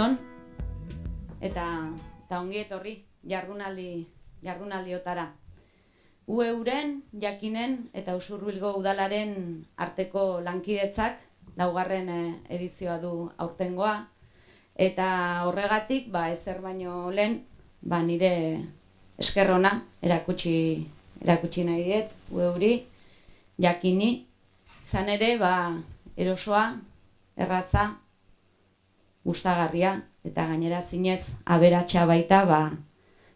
Egunon, eta ongi etorri jardunaldiotara. Euren, Jakinen eta Usurbilgo udalaren arteko lankidetzak laugarren edizioa du aurtengoa, eta horregatik ezer baino lehen nire esker ona erakutsi nahi diet Euri, Jakini, izan ere erosoa, erraza, gustagarria eta gainera zinez aberatsa baita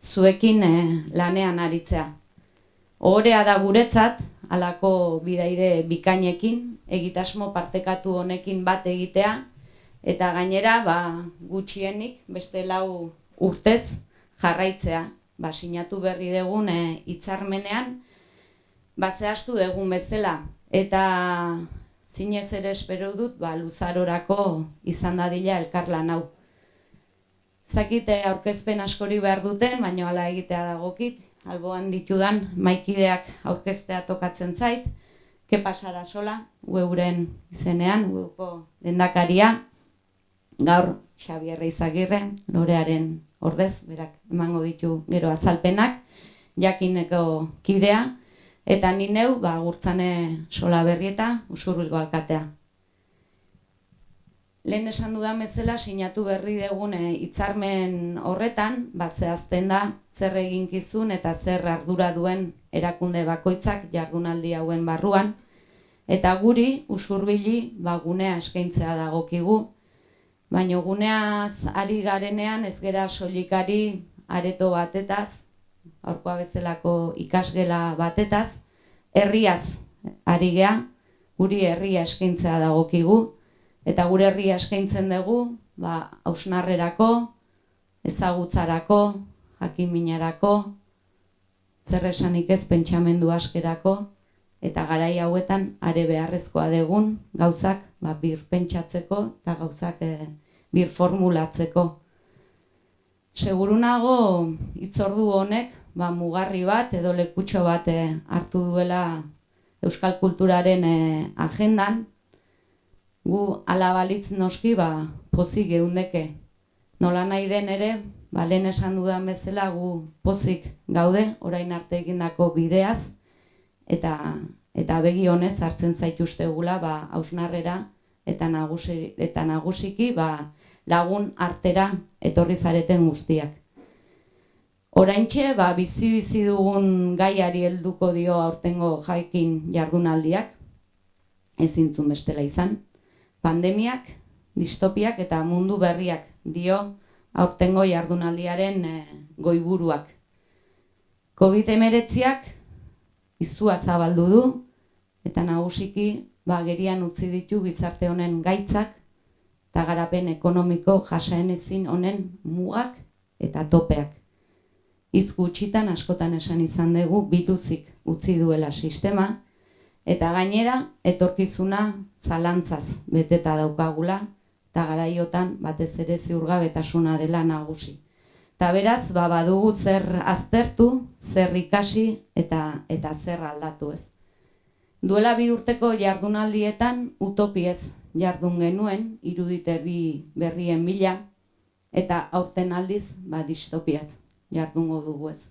zuekin lanean aritzea. Ohorea da guretzat halako bidaide bikainekin, egitasmo partekatu honekin bat egitea, eta gainera gutxienik beste 4 urtez jarraitzea. Sinatu berri dugun hitzarmenean zehaztu dugun bezala, eta zinez ere espero dut luzarorako izan dadila elkarlan hau. Zakite aurkezpen askori behar duten, baina hala egitea dagokit, alboan ditudan maikideak aurkeztea tokatzen zait, Kepa Sarasola, Euren izenean, Euko lehendakaria, gaur Xabier Izagirre, Lorearen ordez, berak emango ditu gero azalpenak, Jakineko kidea, eta ni neu Gurtzane Solaberrieta, Usurbilgo alkatea. Lehen esan dudan bezala sinatu berri dugun hitzarmen horretan, zehazten da zer eginkizun eta zer ardura duen erakunde bakoitzak jardunaldi hauen barruan, eta guri Usurbili gunea eskaintzea dagokigu, baina guneaz ari garenean ez gera soilikari areto batetaz, aurkoa bezalako ikasgela batetaz, herriaz ari gea, guri herria eskaintzea dagokigu, eta gure herria eskaintzen dugu, hausnarrerako, ezagutzarako, jakinminarako, zer esanik ez pentsamendu askerako, eta garai hauetan are beharrezkoa dugun gauzak birpentsatzeko eta gauzak birformulatzeko. Segurunago hitzordu honek mugarri bat edo lekutxo bat hartu duela euskal kulturaren agendan. Gu ala balitz noski pozik geundeke. Nola nahi den ere, lehen esan dudan bezala gu pozik gaude orain arte egindako bideaz, eta begi honez hartzen zaituztegula hausnarrera eta nagusiki lagun artera etorri zareten guztiak. Oraintxe bizi dugun gaiari helduko dio aurtengo Jakin jardunaldiak, ezintzun bestela izan. Pandemiak, distopiak eta mundu berriak dio aurtengo jardunaldiaren goiburuak. COVID-19ak izua zabaldu du, eta nagusiki gerian utzi ditu gizarte honen gaitzak eta garapen ekonomiko jasanezin honen mugak eta topeak. Hitz gutxitan askotan esan izan dugu biluzik utzi duela sistema, eta gainera etorkizuna zalantzaz beteta daukagula, eta garaiotan batez ere ziurgabetasuna dela nagusi. Eta beraz, badugu zer aztertu, zer ikasi eta zer aldatu ez. Duela 2 urteko jardunaldietan utopiez jardun genuen, iruditerri berrien bila, eta aurten aldiz distopiaz jardungo dugu ez.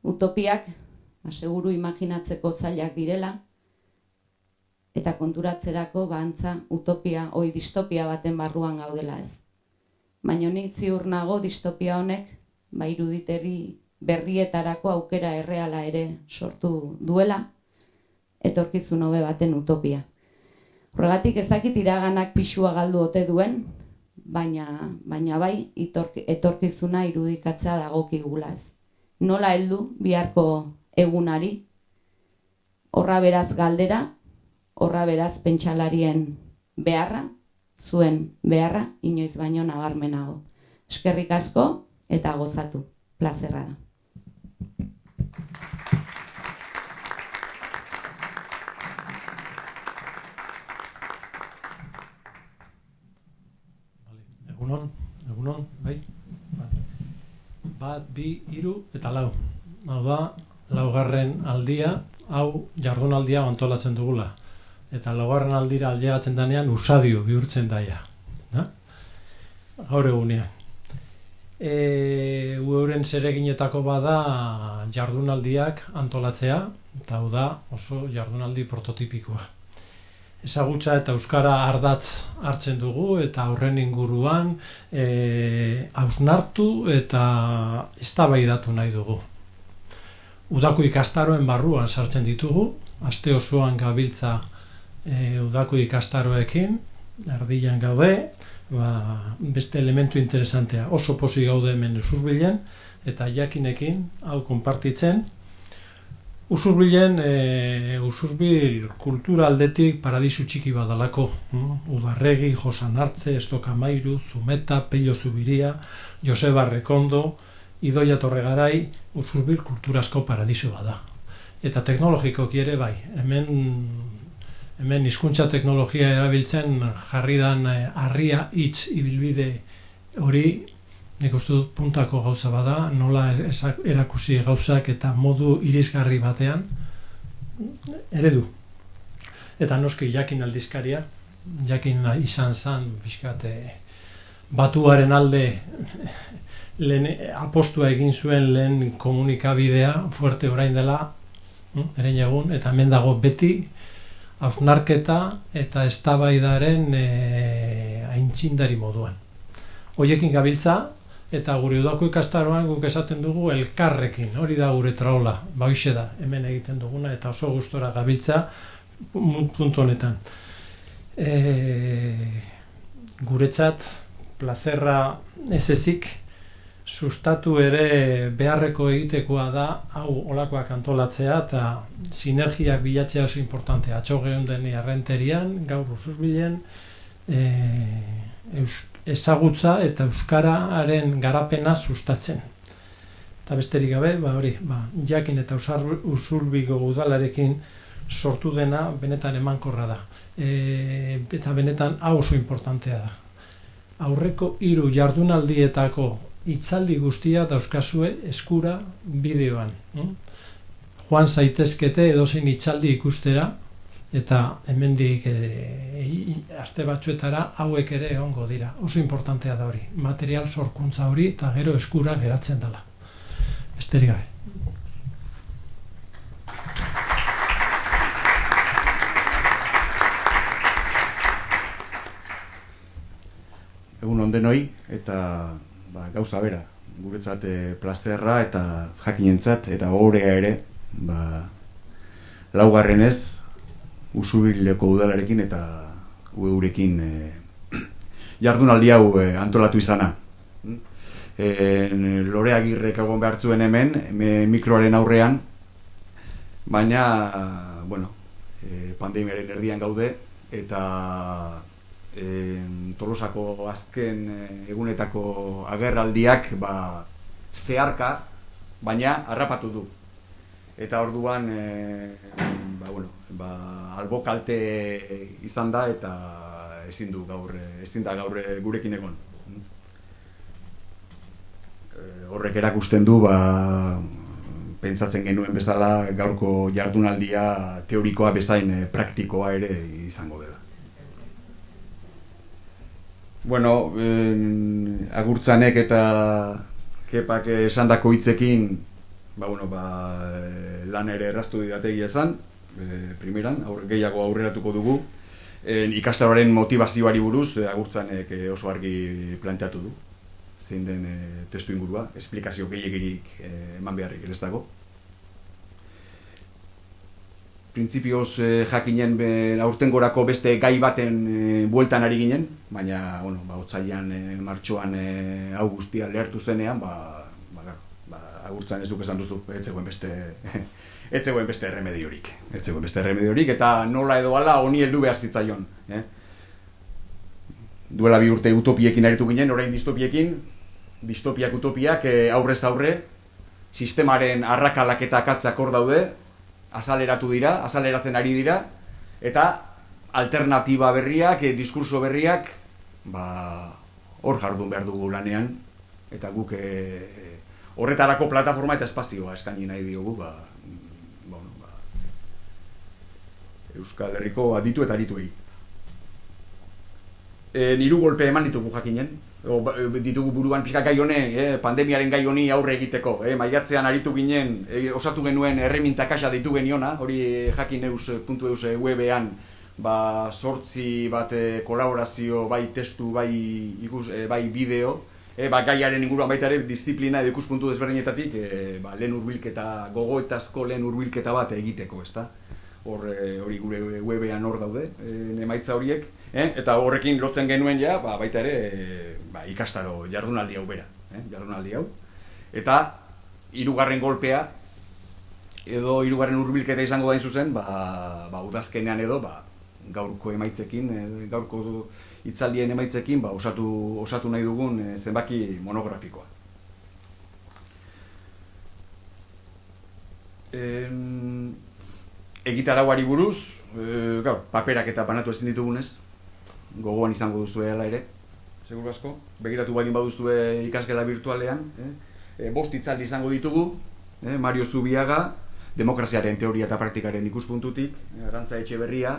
Utopiak, seguru imaginatzeko zailak direla, eta konturatzerako antza utopia, distopia baten barruan gaudela ez. Baina ni ziur nago distopia honek, iruditerri berrietarako aukera erreala ere sortu duela, etorkizun hobe baten utopia. Horregatik ez dakit iraganak pixua galdu ote duen, baina etorkizuna irudikatzea dagokigula ez. Nola heldu biharko egunari, horra beraz galdera, horra beraz pentsalarien beharra, zuen beharra, inoiz baino nabarmenago. Eskerrik asko eta gozatu, plazerra da. Egunon, bai? 1, 2, 3 eta 4. Hau da, 4. aldia, hau jardunaldia antolatzen dugula. Eta 4. aldira ailegatzen denean usadio bihurtzen daia. gaur egunean. Euren zereginetako bada jardunaldiak antolatzea, eta hau da oso jardunaldi prototipikoa. Ezagutza eta euskara ardatz hartzen dugu eta horren inguruan hausnartu eta eztabaidatu nahi dugu. Udako ikastaroen barruan sartzen ditugu, aste osoan gabiltza udako ikastaroekin, erdian gaude, beste elementu interesantea, oso pozik gaude hemen Usurbilen, eta jakinekin, hau konpartitzen, Usurbilen, Usurbil kultura aldetik paradisu txiki badalako. Udarregi, Josan Artze, Estokamairu, Zumeta, Pello Zubiria, Joseba Rekondo, Idoia Torregarai, Usurbil kulturazko paradisu bada. Eta teknologikoki ere bai, hemen hizkuntza teknologia erabiltzen jarridan harria hitz ibilbide hori nik uste dut puntako gauza bada, nola erakusi gauzak eta modu irisgarri batean eredu. Eta noski jakin aldizkaria, jakin izan zen batuaren alde lehen apostua egin zuen lehen komunikabidea fuerte orain dela, eren egun, eta hemen dago beti hausnarketa eta eztabaidaren aintzindari moduan. Hoiekin gabiltza, eta gure udako ikastaroan guk esaten dugu elkarrekin, hori da gure traola, hoixe da, hemen egiten duguna, eta oso gustora gabiltza puntu honetan. Guretzat, plazerra ez ezik, sustatu ere beharreko egitekoa da, hau olakoak antolatzea, eta sinergiak bilatzea oso importantea. Atxo geunden Arrenterian, gaur Usurbilen, ezagutza eta euskararen garapena sustatzen. Eta besterik gabe, jakin eta Usurbigo udalarekin sortu dena benetan emankorra da. Eta benetan hau oso importantea da. Aurreko 3 jardunaldietako hitzaldi guztia dauzkazue eskura bideoan. Joan zaitezkete edozein hitzaldi ikustera, eta hemendik aste batzuetara hauek ere egongo dira. Oso importantea da hori, material sorkuntza hori eta gero eskura geratzen dela. Besterik gabe. Egun on denoi, eta gauza bera, guretzat plazerra eta jakinentzat, eta gogorea ere, laugarrenez, Usurbileko udalarekin eta eurekin jardunaldi hau antolatu izana. Lore Agirrek egon behar zuen hemen, mikroaren aurrean, baina, pandemiaren erdian gaude, eta Tolosako azken egunetako agerraldiak zeharka, baina harrapatu du. Eta orduan, albo kalte izan da eta ezin da gaur gurekin egon. Horrek erakusten du, pentsatzen genuen bezala gaurko jardunaldia teorikoa bezain praktikoa ere izango dela. Agurtzanek eta Kepak esandako hitzekin lan ere erraztu didategia esan, primeran, gehiago aurreratuko dugu. Ikastaroaren motivazioari buruz, Agurtzanek oso argi planteatu du. Zein den testu ingurua, esplikazio gehiegirik eman beharrik ez dago. Printzipioz jakinen aurtengorako beste gai baten bueltan ari ginen, baina otsailean, martxoan hau guztia lehertu zenean, Agurtzan ez duk esan duzu, ez zegoen beste erremediorik. Eta nola edo ala honi heldu behar zitzaion. Duela 2 urte utopiekin aritu ginen, orain distopiak utopiak aurrez aurre, sistemaren arrakalak eta akatzak hor daude, azaleratzen ari dira, eta alternatiba berriak, diskurso berriak, hor jardun behar dugu lanean, eta guk horretarako plataforma eta espazioa eskaini nahi diogu, Euskal Herriko aditu eta arituei. hiru golpe eman ditugu jakinen. Ditugu buruan pixka gai honen, pandemiaren gai honi aurre egiteko. Maiatzean aritu ginen, osatu genuen erreminta kaxa ditu geniona, hori jakineus.eus webean, sortzi bat kolaborazio, bai testu, bai bideo, gaiaren inguruan baita ere disiplina edo ikuspuntu desberdinetatik lehen hurbilketa, gogoetazko lehen hurbilketa bat egiteko, ezta? Hori gure webean hor daude, emaitza horiek, eta horrekin lotzen genuen ja, baita ere ikastaro jardunaldi hau bera, jardunaldi hau. Eta hirugarren golpea edo hirugarren hurbilketa izango da zuzen, udazkenean edo gaurko emaitzekin, gaurko hitzaldien emaitzekin osatu nahi dugun zenbaki monografikoa. Egitarauari buruz, paperak eta banatu ezin ditugunez, gogoan izango duzue hala ere, seguru asko, begiratu baldin baduzue ikasgela virtualean, 5 hitzaldi izango ditugu, Mario Zubiaga, demokraziaren teoria eta praktikaren ikuspuntutik, Arantza Etxeberria,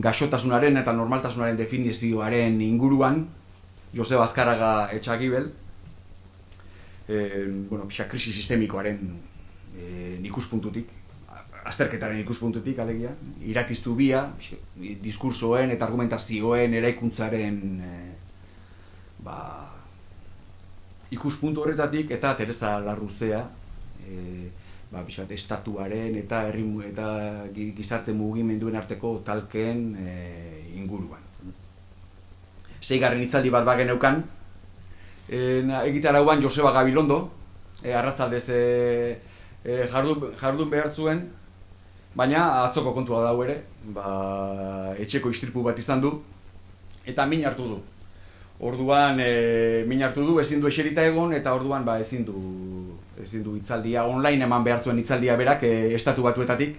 gaixotasunaren eta normaltasunaren definizioaren inguruan, Joseba Azkarraga Etxagibel, krisi sistemikoaren ikuspuntutik, azterketaren ikuspuntutik, alegia, Iratiztu Bia, diskursoen eta argumentazioen eraikuntzaren ikuspuntu horretatik, eta Teresa Larruzea, estatuaren eta gizarte mugimenduen arteko talkeen inguruan. 6. hitzaldi bat bageneukan, egitarauan Joseba Gabilondo, arratzaldez jardun behar zuen, baina atzoko kontua dago ere, etxeko istripu bat izan du, eta min hartu du. Orduan, min hartu du, ezin du eserita egon, eta orduan ezin du hitzaldia, online eman behar zuen hitzaldia berak, estatu batuetatik,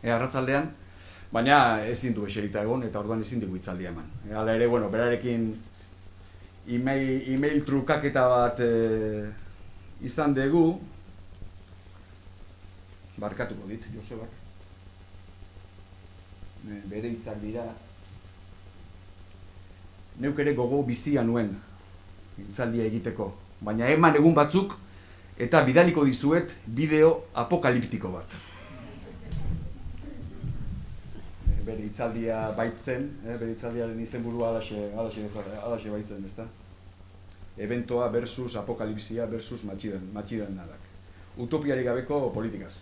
arratzaldean, baina ezin du eserita egon, eta orduan ezin dugu hitzaldia eman. Hala ere, berarekin email trukaketa bat izan dugu, barkatuko dit, Josebak. Bere hitzak dira. Neuk ere gogo biztia nuen hitzaldia egiteko, baina eman egun batzuk eta bidaliko dizuet bideo apokaliptiko bat. Bere hitzaldia baitzen, bere hitzaldiaren izenburua alaxe baitzen, ezta? Eventoa versus apokalipsia versus matxidenadak. Utopiarik gabeko politikaz.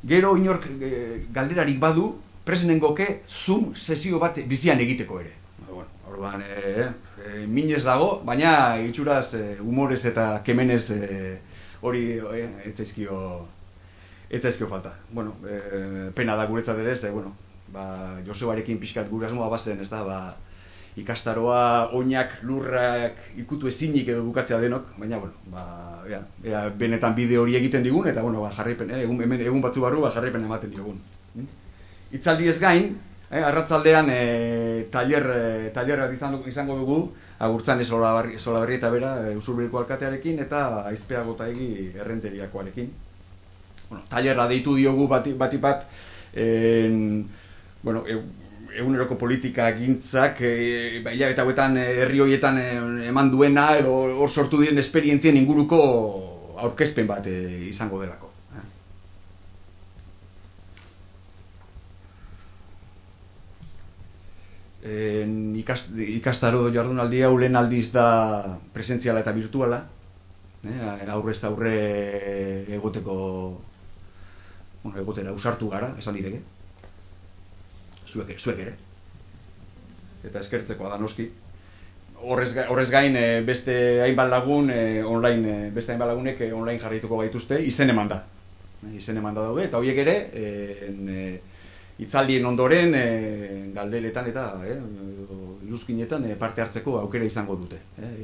Gero inork galderarik badu, presenengoke Zoom sesio bat bizian egiteko ere. Orduan, minez dago, baina itxuraz humorez eta kemenez hori ez zaizkio falta. Pena da guretzat ere, Josebarekin pixkat gure asmoa bazen, ez da, ikastaroa oinak, lurrak ikutu ezinik edo bukatzea denok, baina, benetan bide hori egiten digun, eta, jarraipen, egun batzu barru, jarraipen ematen diogun. Hitzaldi ez gain, arratzaldean tailerrak izango dugu, Agurtzane Solaberri eta bera, Usurbilko alkatearekin, eta Aizpeagotegi errenteriakoarekin. Tailerra deitu diogu batipat, eguneroko politika gintzak, hilabete hauetan herri horietan eman duena, edo hor sortu diren esperientzien inguruko aurkezpen bat izango delako. Ikastaro jardunaldi hau lehen aldiz da presentziala eta virtuala, aurrez aurre egotera usartu gara, esan diteke, zuek ere, eta eskertzekoa da noski. Horrez gain beste hainbat lagunek online jarraituko gaituzte, izen eman da daude, eta horiek ere hitzaldien ondoren galdeletan eta iruzkinetan parte hartzeko aukera izango dute.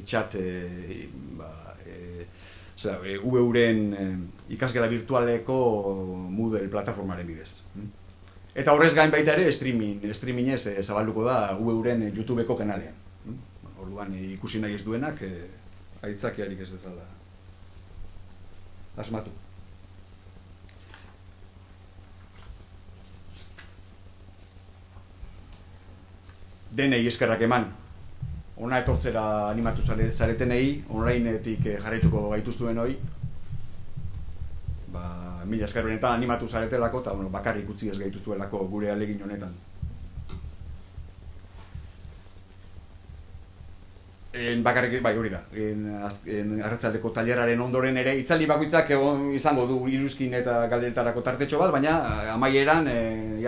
Txat UV-uren ikasgela virtualeko Moodle plataformaren bidez. Eta horrez gain baita ere streamingez zabalduko da UV-uren YouTubeko kanalean. Orduan ikusi nahi ez duenak aitzakiarik ez dezala asmatu. denei eskerrak eman. Ona etortzera animatu zaretenei, onlineetik jarraituko gaituztuen hoi. Mila esker benetan animatu zaretelako, eta bakarrik utzi ez gaituztuelako gure ahalegin honetan. Bakarrik, bai, hori da. Arratsaldeko tailerraren ondoren ere, itzaldi bakoitzak izango du iruzkin eta galderetarako tartetxo bat, baina amaieran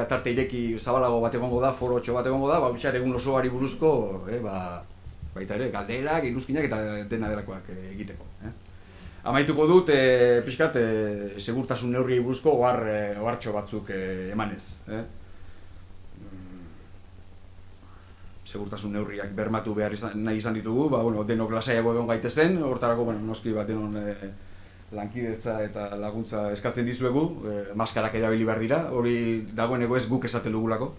tarte ireki zabalago bat egongo da, forotxo bat egongo da, bitxar egun osoari buruzko, baita ere, galderak, iruzkinak eta dena delakoak egiteko. Amaituko dut, pixkat, segurtasun neurriei buruzko ohartxo batzuk emanez. Segurtasun neurriak bermatu behar nahi izan ditugu, denok lasaiago egon gaitezen, hortarako, noski bat denon lankidetza eta laguntza eskatzen dizuegu, maskarak erabili behar dira, hori dagoeneko ez guk esaten dugulako.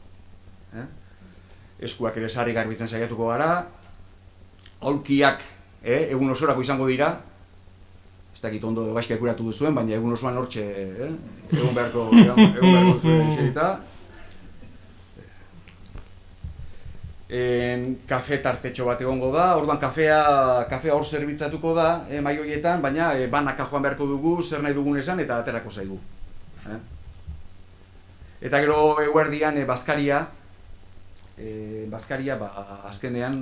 Eskuak ere sarri garbitzen saiatuko gara, aulkiak egun osorako izango dira, ez dakit ondo gaizka kuratu duzuen, baina egun osoan hortxe egun beharko duzuen xerita. Kafe tartetxo bat egongo da, orduan kafea hor zerbitzatuko da, mai horietan, baina banaka joan beharko dugu, zer nahi dugun esan eta aterako zaigu. Eta gero eguerdian bazkaria, azkenean,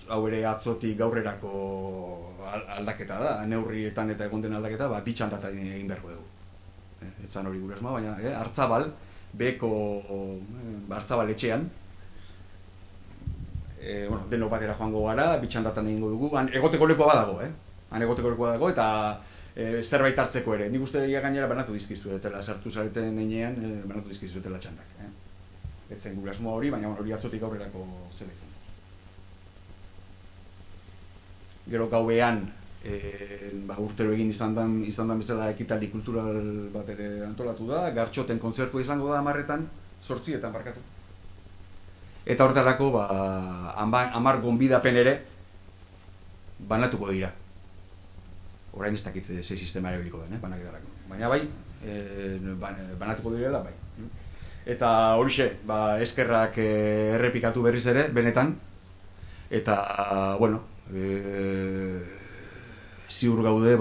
hau ere atzotik gaurrerako aldaketa da, neurrietan eta egon den aldaketa, bitxandatan egin beharko dugu. Etzan hori gure asmoa, baina Hartzabal, beko Hartzabal etxean, denok batera joango gara, bitxandatan egingo dugu, egoteko lekoa badago, eta zerbait hartzeko ere. Nik uste gainera banatu dizkizuetela, sartu zareten einean, banatu dizkizuetela txandak. Etzen gure asmoa hori, baina hori atzotik aurrerako zela izan. Gero gauean, urtero egin izan dan bezala ekitaldi kultural bat ere antolatu da, Gartxoten kontzertua izango da 10etan, 8etan barkatu. Eta horretarako, 10 gonbidapen ere banatuko dira. Orain ez dakit ze sistema erabiliko den, banaketarako. Baina bai, banatuko direla, bai. Eta horixe, eskerrak errepikatu berriz ere, benetan. Eta, ziur gaude,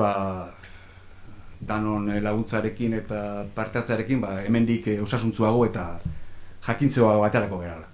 danon laguntzarekin eta parte hartzarekin, hemendik osasuntzuago eta jakintzeago aterako gerala.